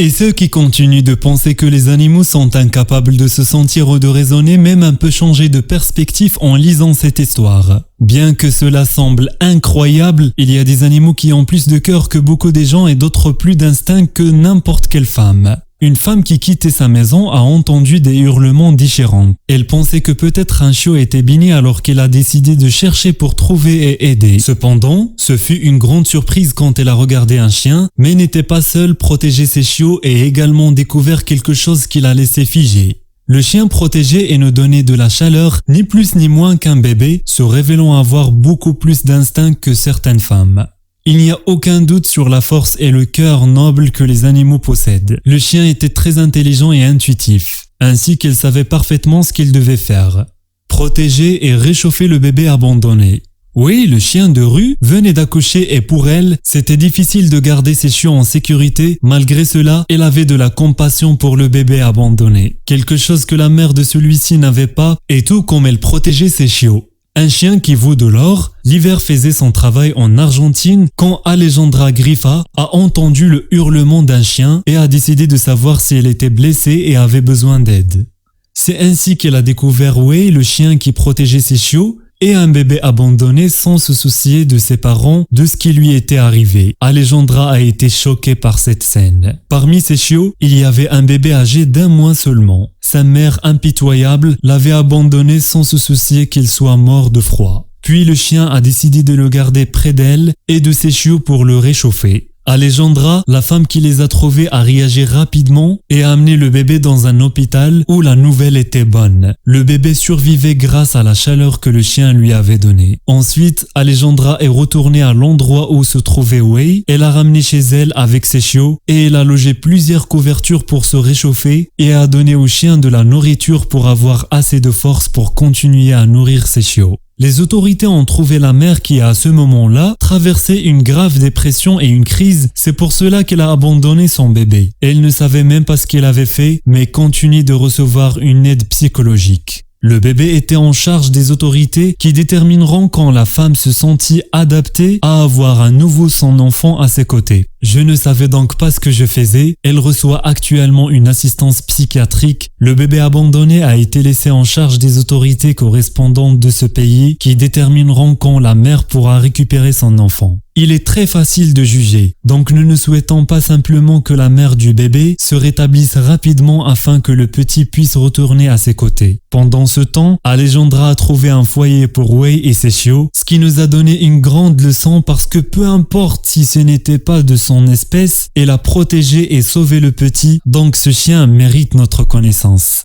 Et ceux qui continuent de penser que les animaux sont incapables de se sentir ou de raisonner même un peu changer de perspective en lisant cette histoire. Bien que cela semble incroyable, il y a des animaux qui ont plus de cœur que beaucoup de gens et d'autres plus d'instinct que n'importe quelle femme. Une femme qui quittait sa maison a entendu des hurlements déchirants. Elle pensait que peut-être un chiot était béni alors qu'elle a décidé de chercher pour trouver et aider. Cependant, ce fut une grande surprise quand elle a regardé un chien, mais n'était pas seule, protéger ses chiots et également découvert quelque chose qui l'a laissé figé. Le chien protégeait et ne donnait de la chaleur, ni plus ni moins qu'un bébé, se révélant avoir beaucoup plus d'instinct que certaines femmes. Il n'y a aucun doute sur la force et le cœur noble que les animaux possèdent. Le chien était très intelligent et intuitif, ainsi qu'il savait parfaitement ce qu'il devait faire. Protéger et réchauffer le bébé abandonné. Oui, le chien de rue venait d'accoucher et pour elle, c'était difficile de garder ses chiots en sécurité. Malgré cela, elle avait de la compassion pour le bébé abandonné. Quelque chose que la mère de celui-ci n'avait pas, et tout comme elle protégeait ses chiots. Un chien qui vaut de l'or, l'hiver faisait son travail en Argentine quand Alejandra Griffa a entendu le hurlement d'un chien et a décidé de savoir si elle était blessée et avait besoin d'aide. C'est ainsi qu'elle a découvert Way, le chien qui protégeait ses chiots, et un bébé abandonné sans se soucier de ses parents, de ce qui lui était arrivé. Alejandra a été choquée par cette scène. Parmi ses chiots, il y avait un bébé âgé d'1 mois seulement. Sa mère impitoyable l'avait abandonné sans se soucier qu'il soit mort de froid. Puis le chien a décidé de le garder près d'elle et de ses chiots pour le réchauffer. Alejandra, la femme qui les a trouvés, a réagi rapidement et a amené le bébé dans un hôpital où la nouvelle était bonne. Le bébé survivait grâce à la chaleur que le chien lui avait donnée. Ensuite, Alejandra est retournée à l'endroit où se trouvait Way. Elle l'a ramené chez elle avec ses chiots et elle a logé plusieurs couvertures pour se réchauffer et a donné au chien de la nourriture pour avoir assez de force pour continuer à nourrir ses chiots. Les autorités ont trouvé la mère qui, à ce moment-là, traversait une grave dépression et une crise. C'est pour cela qu'elle a abandonné son bébé. Elle ne savait même pas ce qu'elle avait fait, mais continue de recevoir une aide psychologique. Le bébé était en charge des autorités qui détermineront quand la femme se sentit adaptée à avoir à nouveau son enfant à ses côtés. Je ne savais donc pas ce que je faisais. Elle reçoit actuellement une assistance psychiatrique. Le bébé abandonné a été laissé en charge des autorités correspondantes de ce pays qui détermineront quand la mère pourra récupérer son enfant. Il est très facile de juger, donc nous ne souhaitons pas simplement que la mère du bébé se rétablisse rapidement afin que le petit puisse retourner à ses côtés. Pendant ce temps, Alejandra a trouvé un foyer pour Way et ses chiots, ce qui nous a donné une grande leçon parce que peu importe si ce n'était pas de son espèce, elle a protégé et sauvé le petit, donc ce chien mérite notre connaissance.